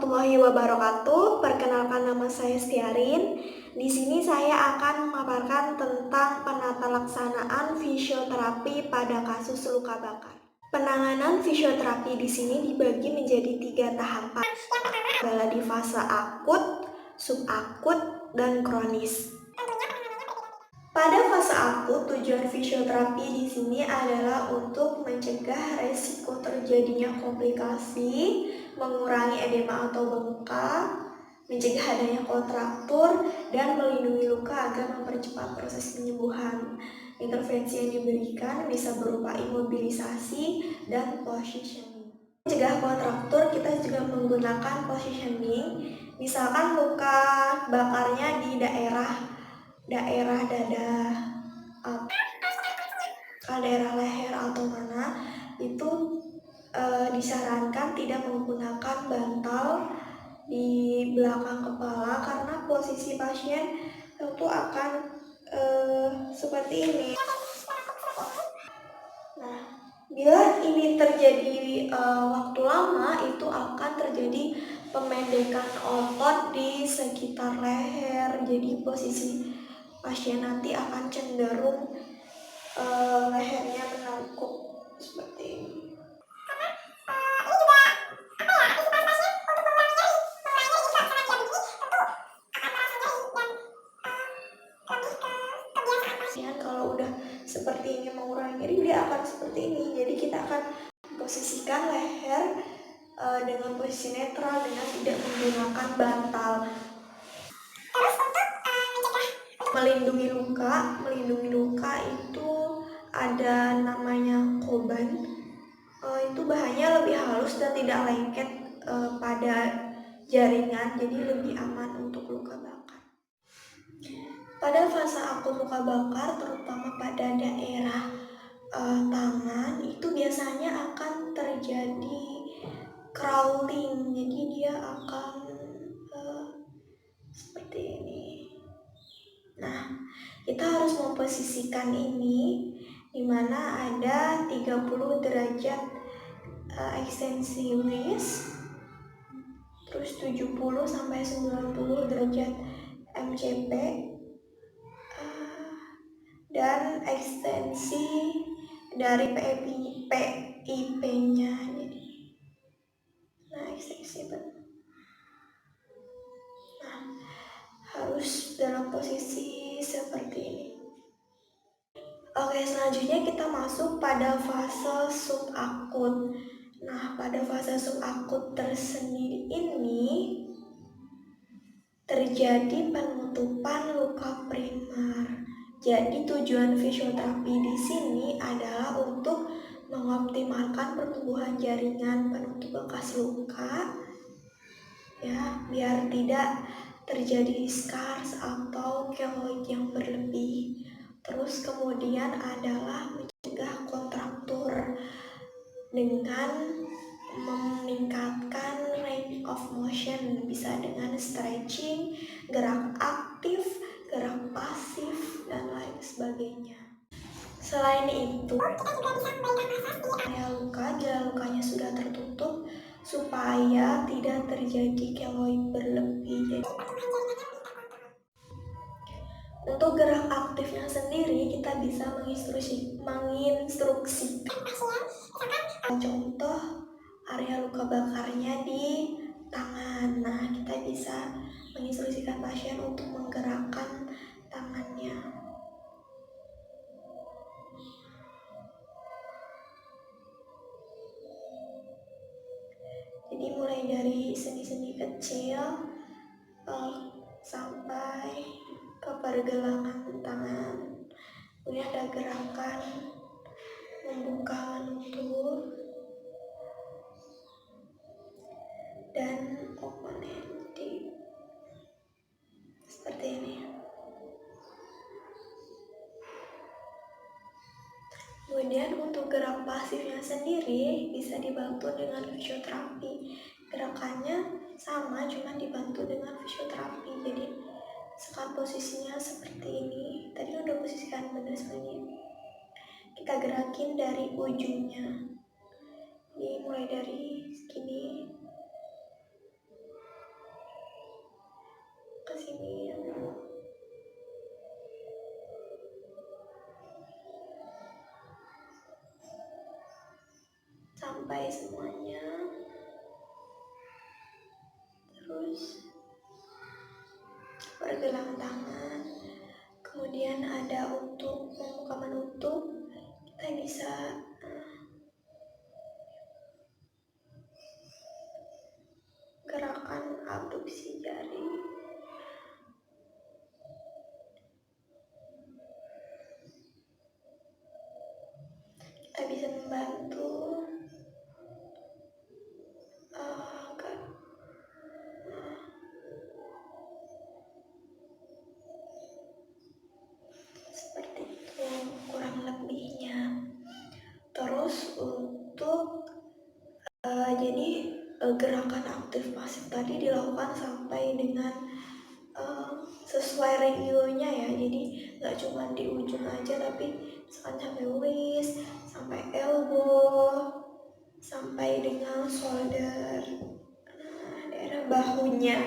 warahmatullahi wabarakatuh. Perkenalkan, nama saya Stiarin. Di sini saya akan memaparkan tentang penata laksanaan fisioterapi pada kasus luka bakar. Penanganan fisioterapi di sini dibagi menjadi 3 tahapan, adalah di fase akut, subakut, dan kronis. Pada fase akut, tujuan fisioterapi di sini adalah untuk mencegah resiko terjadinya komplikasi, mengurangi edema atau bengkak, mencegah adanya kontraktur, dan melindungi luka agar mempercepat proses penyembuhan. Intervensi yang diberikan bisa berupa imobilisasi dan positioning. Mencegah kontraktur, kita juga menggunakan positioning. Misalkan luka bakarnya di daerah dada, daerah leher atau mana, itu disarankan tidak menggunakan bantal di belakang kepala karena posisi pasien itu akan seperti ini. Nah, bila ini terjadi waktu lama, itu akan terjadi pemendekan otot di sekitar leher. Jadi posisi pasien nanti akan cenderung lehernya menangkuk seperti ini. Kalau udah seperti ini mengurangi nyeri, dia akan seperti ini. Jadi kita akan posisikan leher dengan posisi netral dengan tidak menggunakan bantal. Terus untuk melindungi luka itu ada namanya Coban. Itu bahannya lebih halus dan tidak lengket pada jaringan, jadi lebih aman untuk luka bakar. Pada fase akut luka bakar, terutama pada daerah tangan, itu biasanya akan terjadi crawling, jadi dia akan seperti ini. Nah, kita harus memposisikan ini di mana ada 30 derajat ekstensi wrist, terus 70 sampai 90 derajat MCP, dan ekstensi dari PIP-nya. Jadi, nah ekstensi harus dalam posisi seperti ini. Oke, selanjutnya kita masuk pada fase subakut. Nah, pada fase subakut tersendiri ini terjadi penutupan luka primer. Jadi tujuan fisioterapi di sini adalah untuk mengoptimalkan pertumbuhan jaringan penutup bekas luka, ya, biar tidak terjadi scars atau keloid yang berlebih. Terus kemudian adalah mencegah kontraktur dengan meningkatkan range of motion, bisa dengan stretching, gerak aktif, gerak pasif, dan lain sebagainya. Selain itu, kita juga bisa memberikan massage di area luka jika lukanya sudah tertutup supaya tidak terjadi keloid berlebih. Jadi untuk gerak aktifnya sendiri, kita bisa menginstruksikan pasien. Contoh area luka bakarnya di tangan. Nah, kita bisa menginstruksikan pasien untuk menggerakkan tangannya. Jadi mulai dari sendi-sendi kecil sampai ke pergelangan tangan. Kemudian ada gerakan membuka lentur dan oponenti seperti ini. Kemudian untuk gerak pasifnya sendiri bisa dibantu dengan fisioterapi. Gerakannya sama, cuma dibantu dengan fisioterapi. Jadi sekat posisinya seperti ini. Tadi udah posisikan benar seperti ini. Kita gerakin dari ujungnya. Jadi mulai dari segini merangkai semuanya. Terus pergelangan tangan, kemudian ada untuk membuka menutup, kita bisa gerakan abduksi jari. Kita bisa membantu seperti itu kurang lebihnya. Terus untuk gerakan aktif pasif tadi dilakukan sampai dengan sesuai regionya ya, jadi nggak cuma di ujung aja, tapi sampai waist, sampai elbow, sampai dengan shoulder, daerah bahunya.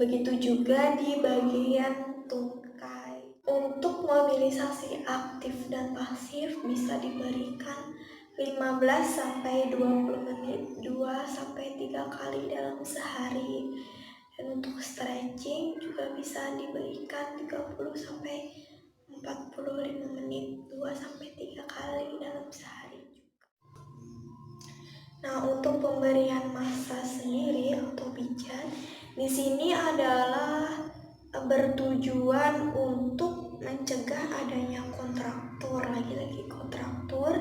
Begitu juga di bagian tungkai. Untuk mobilisasi aktif dan pasif bisa diberikan 15 sampai 20 menit 2 sampai 3 kali dalam sehari. Dan untuk stretching juga bisa diberikan 30 sampai 45 menit 2 sampai 3 kali dalam sehari. Nah, untuk pemberian massage sendiri atau pijat di sini adalah bertujuan untuk mencegah adanya kontraktur, lagi-lagi kontraktur,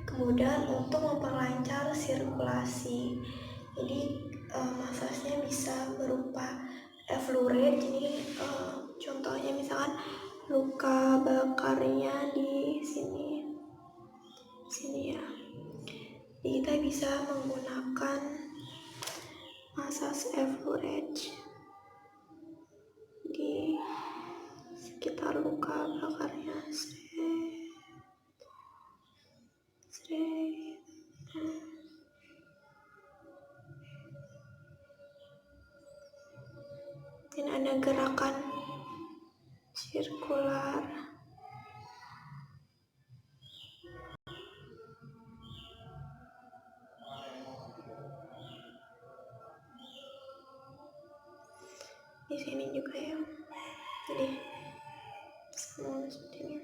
kemudian untuk memperlancar sirkulasi. Jadi massage-nya bisa berupa fluoride. Jadi contohnya misalkan luka bakarnya di sini ya. Jadi kita bisa menggunakan massage fluoride di sekitar luka bakarnya. Dan ada gerakan sirkular. Di sini juga ya. Jadi semua seperti ini.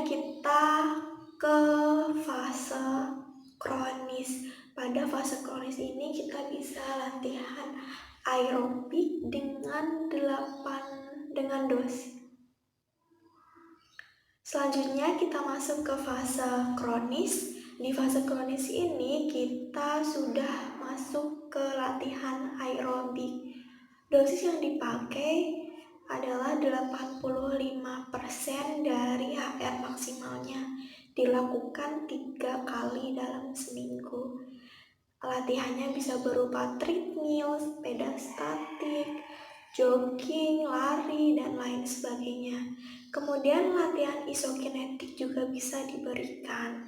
Kita ke fase kronis. Pada fase kronis ini kita bisa latihan aerobik dengan dosis. Selanjutnya kita masuk ke fase kronis. Di fase kronis ini kita sudah masuk ke latihan aerobik. Dosis yang dipakai adalah 85% dari HR maksimalnya, dilakukan 3 kali dalam seminggu. Latihannya bisa berupa treadmill, sepeda statik, jogging, lari, dan lain sebagainya. Kemudian latihan isokinetik juga bisa diberikan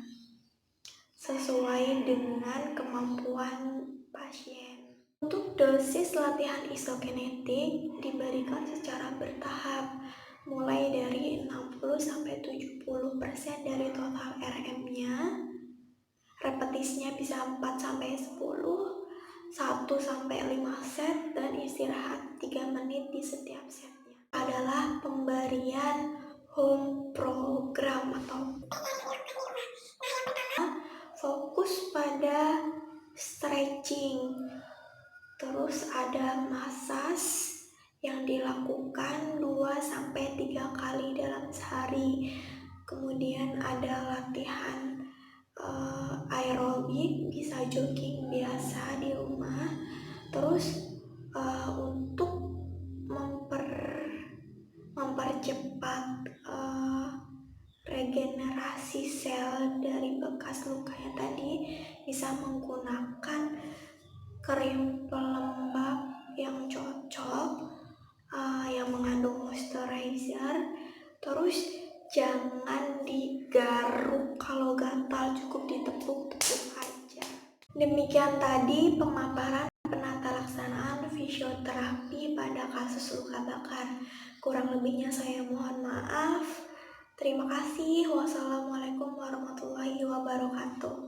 sesuai dengan kemampuan pasien. Untuk dosis latihan isokinetik diberikan secara bertahap, mulai dari 60-70% dari total RM-nya. Repetisinya bisa 4-10, 1-5 set, dan istirahat 3 menit di setiap setnya. Adalah pemberian home program atau fokus pada stretching. Terus ada massage yang dilakukan 2-3 kali dalam sehari. Kemudian ada latihan aerobik, bisa jogging biasa di rumah. Terus untuk mempercepat regenerasi sel dari bekas lukanya tadi, bisa menggunakan krim pelembab yang cocok, yang mengandung moisturizer. Terus jangan digaruk, kalau gatal cukup ditepuk-tepuk aja. Demikian tadi pemaparan penata laksanaan fisioterapi pada kasus luka bakar. Kurang lebihnya saya mohon maaf. Terima kasih. Wassalamualaikum warahmatullahi wabarakatuh.